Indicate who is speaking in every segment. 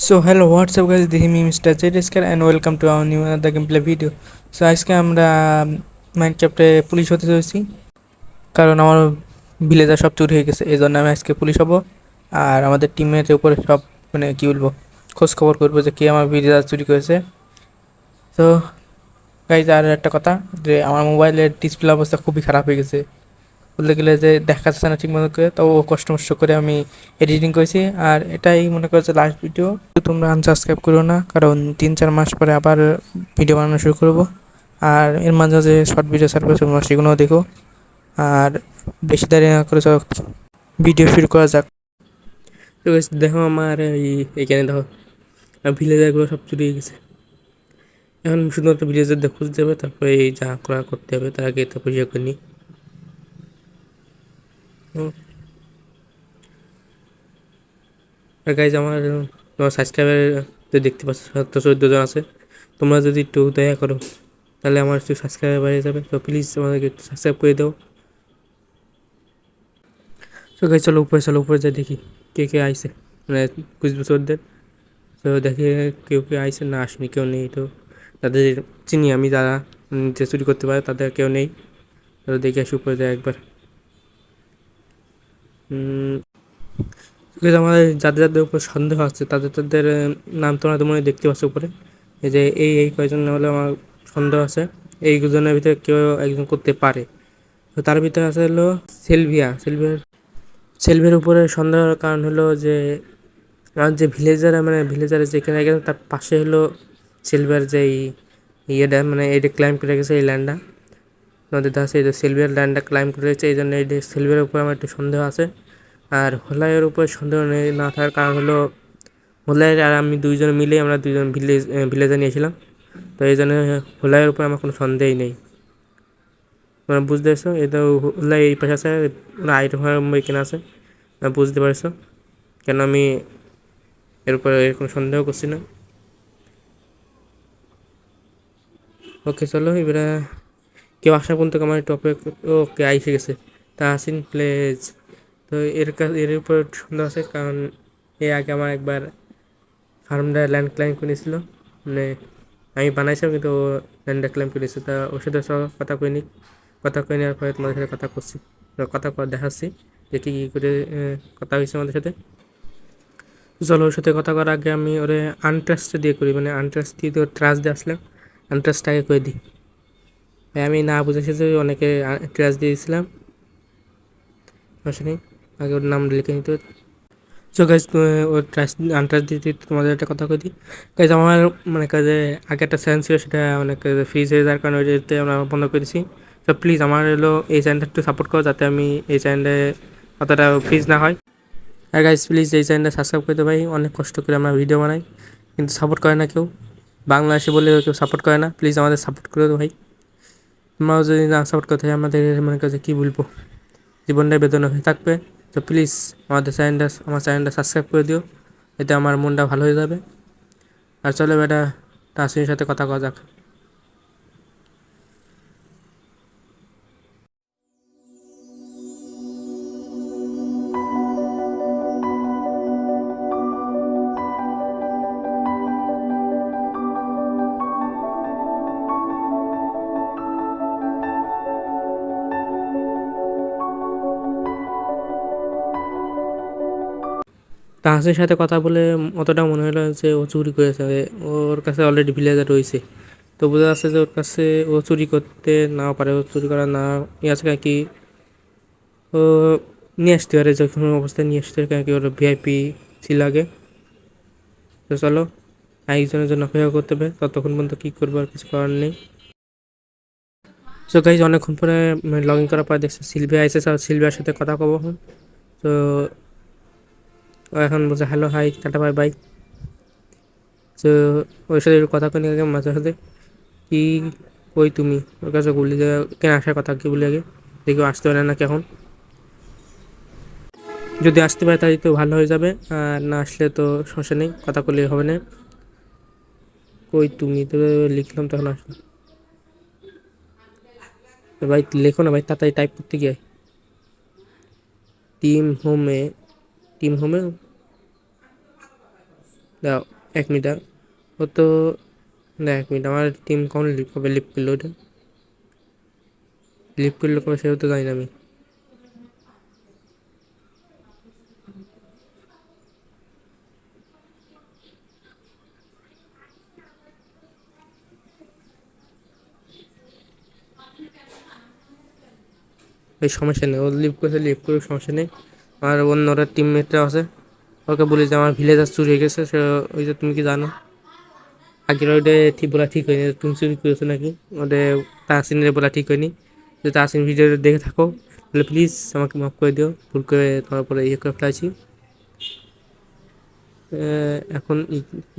Speaker 1: So hello, what's up guys? This is me Mr. Jetisker and welcome to our new another gameplay video. So আজকে আমরা মাইনক্রাফটে police হতে চলেছি, কারণ আমার villager সব চুরি হয়ে গেছে। এই জন্য আমি আজকে পুলিশ হব আর আমাদের টিমের উপরে সব মানে কি বলবো খোঁজ খবর করবো যে কে আমার ভিলেজার চুরি করেছে। তো গাইজ আর একটা কথা, যে আমার মোবাইলের ডিসপ্লে অবস্থা খুবই খারাপ হয়ে গেছে, বলতে গেলে যে দেখা যাচ্ছে না ঠিক মতো করে। তো কষ্ট মষ্ট করে আমি এডিটিং করেছি আর এটাই মনে করছে লাস্ট ভিডিও। তোমরা আনসাবস্ক্রাইব করো না, কারণ 3-4 মাস পরে আবার ভিডিও বানানো শুরু করবো। আর এর মাঝে যে শর্ট ভিডিও ছাড়বে তোমরা সেগুলোও দেখো। আর বেশি দেরি না করে সব ভিডিও শুরু করা যাক। তো guys, দেখো আমার এইখানে দেখো ভিলেজারগুলো সব চুরি হয়ে গেছে। এখন শুধুমাত্র ভিলেজারদের খুঁজতে হবে, তারপরে এই যা করা করতে হবে তার আগে তারপর ইয়ে করে নিই। আর গাইজ তোমার সাবস্ক্রাইবার দেখতে পাচ্ছ 14 জন আছে। তোমরা যদি একটু দয়া করো তাহলে আমার একটু সাবস্ক্রাইবার বেড়ে যাবে। তো প্লিজ আমাদেরকে একটু সাবস্ক্রাইব করে দাও। তো গাইজ চলো উপরে যাই, দেখি কে কে আইছে, মানে 20 বছরদের। তো দেখি কেউ কেউ আইছে না আসেনি, কেউ নেই। তো তাদের চিনি আমি, যারা যে চুরি করতে পারে তাদের কেউ নেই। তো দেখে আসি উপরে যায় একবার। আমাদের যাদের যাদের উপর সন্দেহ আছে তাদের তাদের নাম তোমরা তো মনে দেখতে পাচ্ছ উপরে। এই যে এই কয়জন হলে আমার সন্দেহ আছে, এই দুজনের ভিতরে কেউ একজন করতে পারে। তো তার ভিতরে আছে হলো সেলভিয়ার উপরে সন্দেহের কারণ হলো যে আমার যে ভিলেজার, মানে ভিলেজারের যেখানে গেছে তার পাশে হলো সেলভিয়ার যে ইয়েটা, মানে এইটা ক্লাইম করে গেছে এই ল্যান্ডটা। নদীতে আছে এই যে সেলভিয়ার ল্যান্ডটা ক্লাইম করেছে, এই জন্য এই সেলভিয়ার উপর আমার একটু সন্দেহ আছে। আর হোলাইয়ের উপর সন্দেহ নেই না থাকার কারণ হলো হোলাই আর আমি দুইজন মিলে আমরা দুইজন ভিলেজে নিয়েছিলাম। তো এই জন্য হোলাইয়ের উপর আমার কোনো সন্দেহই নেই। তোমরা বুঝতে পারছো, এটা হোলাই এই পাশে আছে, আইট মুম্বাই কেনা আছে। বুঝতে পারছো কেন আমি এর উপরে কোনো সন্দেহ করছি না। ওকে চলো এবারে কেউ আসা পর্যন্ত আমার টপে। ওকে আইসে গেছে তাহসিন প্লেজ। তো এর উপর সন্দেহ আছে, কারণ এর আগে আমার একবার ফার্মটা ল্যান্ড ক্লাইম করেছিল, মানে আমি বানাইছিলাম কিন্তু ও ল্যান্ডটা ক্লাইম করেছে। তা ওর সাথে সব কথা কইনি, কথা কই নেওয়ার পরে তোমাদের সাথে কথা করছি, কথা দেখাচ্ছি যে কী কী করে কথা হয়েছে আমাদের সাথে। চলো ওর সাথে কথা করার আগে আমি ওরে আনট্রাস্ট দিয়ে করি, মানে আনট্রাস্ট দিয়ে তো ট্রাস্ট দিয়ে আসলাম, আনট্রাস্টটাকে করে দিই। আমি না বুঝেছি যে অনেকে ট্রাস্ট দিয়ে দিয়েছিলাম, আসলে আগে ওর নাম লিখে নিতে। সো গাইজ ওর ট্রাস্ট আনট্রাস্ট দিতে তোমাদের একটা কথা কই দিই। গাইজ আমার মানে কাজে আগে একটা চ্যানেল ছিল, সেটা অনেক ফ্রিজ হয়ে যাওয়ার কারণে ওইটাতে আমরা বন্ধ করে দিয়েছি। তো প্লিজ আমার হলো এই চ্যানেলটা একটু সাপোর্ট করো, যাতে আমি এই চ্যানেলে অতটা ফ্রিজ না হয়। আর গাইজ প্লিজ এই চ্যানেলটা সাবস্ক্রাইব করে দেবো ভাই, অনেক কষ্ট করে আমরা ভিডিও বানাই কিন্তু সাপোর্ট করে না কেউ, বাংলাদেশে বলে কেউ সাপোর্ট করে না। প্লিজ আমাদের সাপোর্ট করে দেবো ভাই। তোমরাও যদি না সাপোর্ট করতে হয় আমাদের মনে কাছে কী বলবো, জীবনটাই বেদনা হয়ে থাকবে। তো প্লিজ আমার চ্যানেলটা সাবস্ক্রাইব করে দিও, এতে আমার মনটা ভালো হয়ে যাবে। আর চলো বেটা তাসিনের সাথে কথা কওয়া যাক। তাহসিনের সাথে কথা বলে অতটা মনে হলো যে ও চুরি করেছে, ওর কাছে অলরেডি ভিলেজার রয়েছে। তো বোঝা যাচ্ছে যে ওর কাছে ও চুরি করতে নাও পারে, ও চুরি করা না ইয়ে আছে কি ও নিয়ে আসতে পারে, যে কোনো অবস্থায় নিয়ে আসতে পারে, কারণ কি ওর ভিআইপি ছিল আগে। তো চলো একজনের জন্য অপেক্ষা করতে হবে, ততক্ষণ পর্যন্ত কী করবো আর কিছু করার নেই। সো গাইজ অনেকক্ষণ পরে লগ ইন করার পর দেখছি সিলভিয়া এসেছে, আর সিলভিয়ার সাথে কথা কব এখন। তো ও এখন বলছে hello hi tata bye bye. তো ওর সাথে একটু কথা কই আগে মাঝে সাথে, কি কই তুমি, ওর কাছে বললি যে কেন আসার কথা কি বলি আগে, দেখি ও আসতে পারে নাকি এখন। যদি আসতে পারে তাহলে তো ভালো হয়ে যাবে, আর না আসলে তো সমস্যা নেই, কথা বললেই হবে না। কই তুমি তো লিখলাম তখন আসলো। তো ভাই লেখো না ভাই, তাড়াতাড়ি টাইপ করতে গিয়ে। টিম হোমে টিম হোমে দাও 1 মিনিট দাও। ও তো না, 1 মিনিট, আমার টিম কখন কবে লিভ করলো? ওটা লিভ করলো কবে সেটা তো জানি না আমি। এই সমস্যা নেই, ও লিভ করেছে, লিভ করে সমস্যা নেই। আর অন্য ওরা টিমমেটরা আছে, ওকে বলি যে আমার ভিলেজার চুরি হয়ে গেছে। সে ওই যে তুমি কি জানো আগের ওইটা ঠিক বলা ঠিক হয়নি, তুমি চুরি করেছো নাকি? ওদের তাহসিনের বলা ঠিক হয়নি। যদি তাহসিন ভিডিও দেখে থাকো তাহলে প্লিজ আমাকে মাফ করে দিও, ভুল করে তোমার পরে ইয়ে করে ফেলেছি। এখন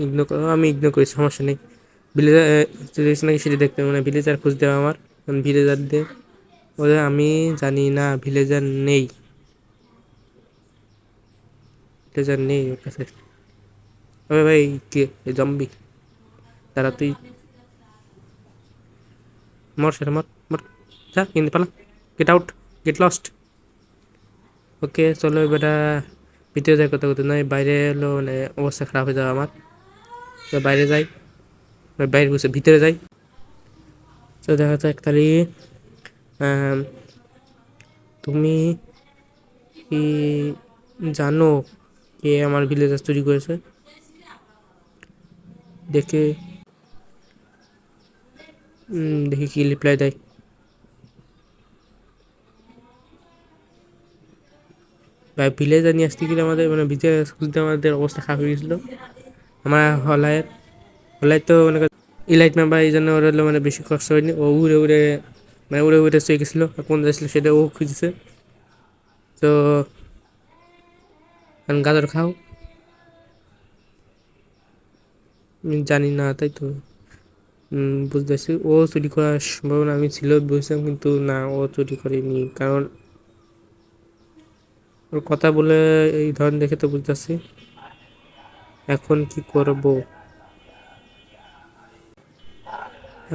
Speaker 1: ইগনোর করো, আমি ইগনোর করি, সমস্যা নেই। ভিলেজার চুরি হয়েছে নাকি সেটা দেখতে মানে ভিলেজার খুঁজ দেওয়া আমার ভিলেজার দিয়ে। ওদের আমি জানি না, ভিলেজার নেই, ভিলেজার নেই ওর কাছে। তবে ভাই কে জম্বি, তারা তুই মর, সেটা মর মর, যা কিন্তু পালা, গেট আউট, গেট লস্ট। ওকে চলো এবার ভিতরে যাই, কথা কথা নয় বাইরে এলো মানে অবস্থা খারাপ হয়ে যাবে আমার। তো বাইরে যাই, বাইরে বসে ভিতরে যাই। তো দেখা যাক তাহলে তুমি কি জানো কে আমার ভিলেজার চুরি করেছে? দেখে দেখি কি রিপ্লাই দেয়। ভাই ভিলেজার নিয়ে আসতে গেলে আমাদের মানে ভিতরে খুঁজতে আমাদের অবস্থা খারাপ হয়ে গেছিলো। আমার হলায় তো মানে ইলাইট মেম্বার, এই জন্য ওর হলো মানে বেশি কষ্ট হয়নি। ও উড়ে উড়ে মানে উড়ে উড়ে চলে গেছিলো, কোন যাচ্ছিলো সেটা ও খুঁজেছে। তো গাজর খাও, জানি না তাই তো। বুঝতে পারছি ও চুরি করার সম্ভাবনা আমি ছিল বুঝছিলাম, কিন্তু না, ও চুরি করেনি। কারণ ওর কথা বলে এই ধরন দেখে তো বুঝতে পারছি। এখন কি করব?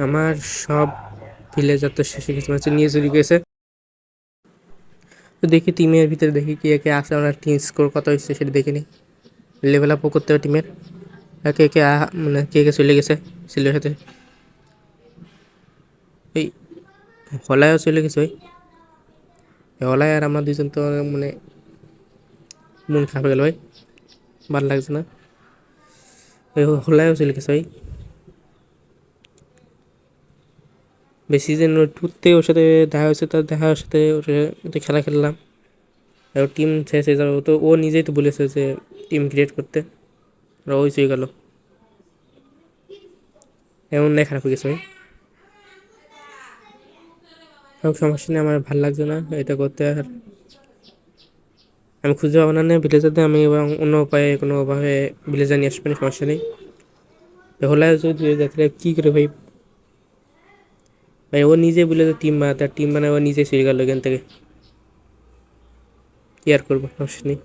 Speaker 1: আমার সব ভিলেজার তো শেষে গেছে, মানে নিয়ে চুরি করেছে। তো দেখি টিমের ভিতরে দেখি কে কে আছে, আমার টিম স্কোর কত হয়েছে সেটা দেখে নিই। লেভেল আপও করতে হবে টিমের। আর কে কে মানে কে কে চলে গেছে সিলের সাথে। এই হলায়ও চলে গেছে ভাই। হলায় আর আমরা দুজন তো মানে মন খারাপ হয়ে গেল ভাই, ভালো লাগছে না। এই হলায়ও চলে গেছে ভাই। বেশি দিন টুরতে ওর সাথে দেখা হয়েছে, তার দেখার সাথে ওর সাথে খেলা খেললাম। আর টিম শেষ হয়ে যাবে, তো ও নিজেই তো বলেছে যে টিম ক্রিয়েট করতে, আর ওই চলে গেল। এমন নাই, খারাপ হয়ে গেছে ভাই। সব সমস্যা নেই, আমার ভালো লাগছে না এটা করতে। আর আমি খুঁজে পাবো না ভিলেজারদের, আমি এবং অন্য উপায়ে কোনোভাবে ভিলেজার নিয়ে আসবেন, সমস্যা নেই। হলে যদি যাতে কী করে ভাই, ভাই ও নিজে বলে তো টিম বানাতে, আর টিম বানায় ও নিজে চলে গেল এখান থেকে। কি আর করবো, সমস্যা নেই।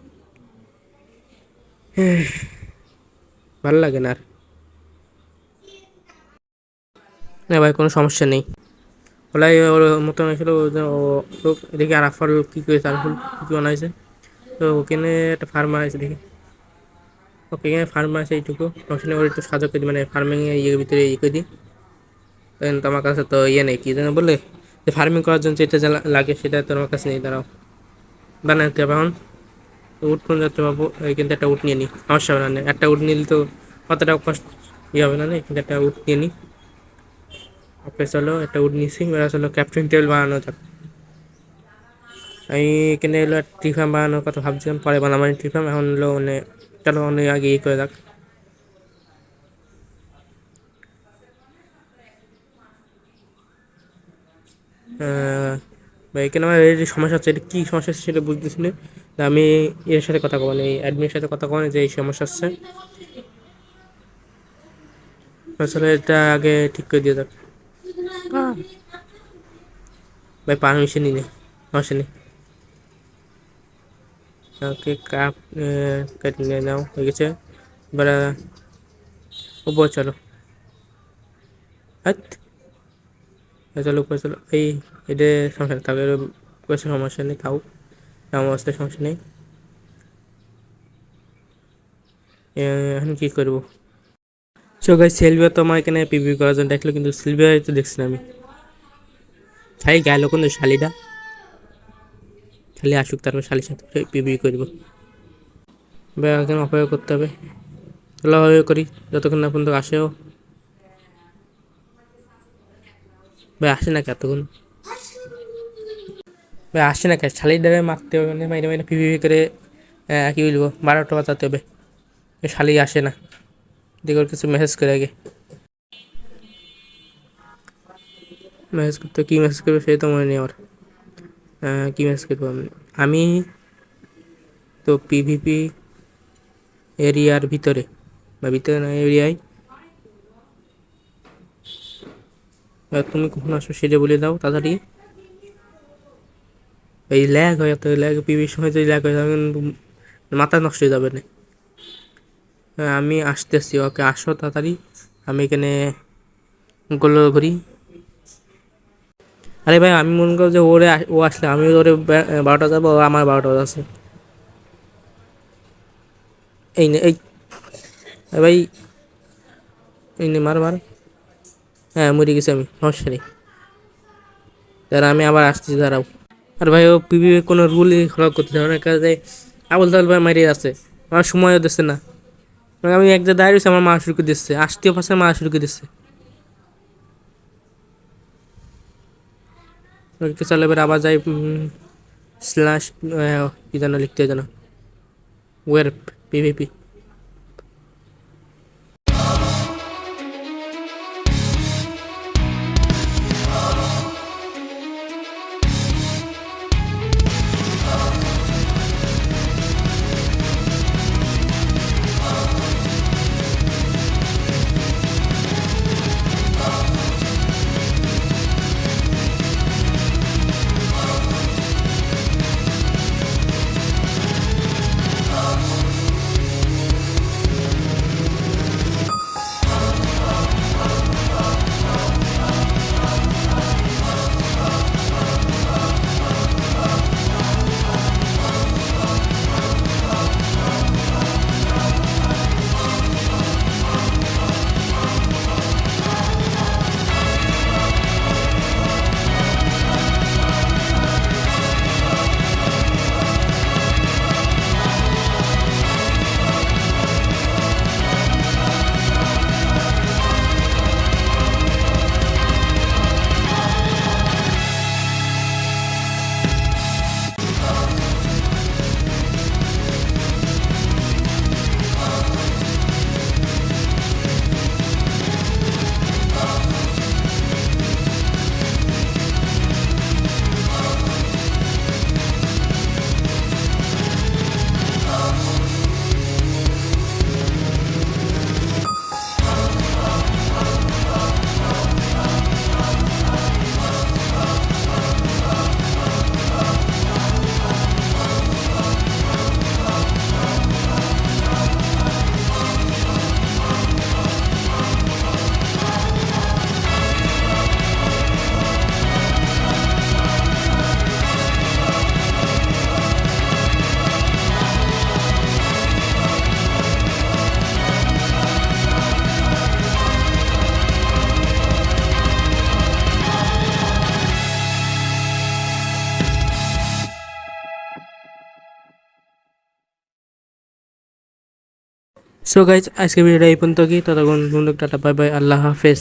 Speaker 1: ভালো লাগে না আর। না ভাই কোনো সমস্যা নেই। ওলাই ওর মতন হয়েছিল দেখি আরাফল কী করেছে, আরাফল কী কী বানাইছে। তো ওখানে একটা ফার্মার আছে দেখি, ওকে এখানে ফার্মার আছে এইটুকু, সমস্যা নেই। ওর একটু সাহায্য করে দিই, মানে ফার্মিং ইয়ের ভিতরে ইয়ে করে দিই। তো আমার কাছে তো ইয়ে নেই, কী যেন বললে, যে ফার্মিং করার জন্য যেটা লাগে সেটা তো আমার কাছে নেই। দাঁড়াও বানাতে হবে এখন। তো উট কোন যাতে পাবো, কিন্তু একটা উট নিয়ে নিই, সমস্যা হবে না। একটা উট নিলে তো অতটা কষ্ট ইয়ে হবে না, কিন্তু একটা উট নিয়ে নিই। ওকে চলো একটা উট নিয়েছি, এবার চলো ক্যাপ্টেন টেবিল বানানো যাক। আমি এখানে এলো ট্রি ফার্ম বানানোর কথা ভাবছিলাম, পরে বানাবো ট্রি ফার্ম। এখন হলো মানে চলো অনেক আগে ইয়ে করে যাক। বা এখানে আমার এই যে সমস্যা হচ্ছে, এটা কী সমস্যা হচ্ছে সেটা বুঝতেছি না। তা আমি এর সাথে কথা কব, এই অ্যাডমিনের সাথে কথা কব যে এই সমস্যা হচ্ছে। আসলে এটা আগে ঠিক করে দিয়ে যাক। ভাই পারমিশনই নেই, সমস্যা নেই। ওকে কাপ কেটে নিয়ে নাও, হয়ে গেছে। এবার উপর চলো, হাত চলো উপরে চলো। এটা সমস্যা নেই, তাহলে পয়সা সমস্যা নেই, তাও অবস্থায় সমস্যা নেই। এখন কি করবো? সো গাইস, সিলভিয়া তো আমার এখানে পিভি করার জন্য দেখলো, কিন্তু সিলভিয়া তো দেখছি না আমি। খালি গেল কিন্তু শালিটা, খালি আসুক, তারপর শালির সাথে পিভি করবো। ভাই এখন অপেক্ষা করতে হবে, চলো অপেক্ষা করি যতক্ষণ না পর্যন্ত আসেও। ভাই আসে না কে এতক্ষণ? ভাই আসে না কে? শালির দ্বারা মারতে হবে, মানে মাইরে মাইরে পিভি করে কি বলবো, 12টা বাজাতে হবে। শালি আসে না, দেখে ওর কিছু মেসেজ করে আগে। মেসেজ করতে, কী মেসেজ করবে সেই তো মনে নেই আমার। কী মেসেজ করবো আমি? তো পিভিপি এরিয়ার ভিতরে, বা ভিতরে না এরিয়ায় তুমি কখন আসো সেটা বলে দাও তাড়াতাড়ি। এই ল্যাগ হয়, এত ল্যাগ, পিভির সময় যদি ল্যাগ হয় তাহলে কিন্তু মাথা নষ্ট হয়ে যাবে না। আমি আসতেছি, ওকে আসো তাড়াতাড়ি, আমি এখানে গোল করি। আরে ভাই আমি মনে করো যে ও আসলে আমি ওরে 12টা যাবো, আমার 12টা আছে। এই নে এই, ভাই এই নে, মার মার। হ্যাঁ মরে গেছি আমি, সমস্যা নেই, তারা আমি আবার আসতেছি, দাঁড়াও। আর ভাই ও পিবি কোনো রুলই ফলো করতে হবে না, কাজে আবুল তাবুল ভাই মারিয়ে আছে, আমার সময়ও দিচ্ছে না। আমি এক জায়গায় দাঁড়িয়েছি, আমার মা শুরু করে দিচ্ছে, আসতেও পারছে, মা শুরু করে দিচ্ছে। ওকে চলে এবার আবার যাই, স্ল্যাশ কি যেন লিখতে হয় যেন, ওয়ের পিভিপি। সো গাইজ, আজকে ভিডিওটা এই পর্যন্ত, কি ততক্ষণ বন্ধু, টাটা, বাই বাই, আল্লাহ হাফেজ।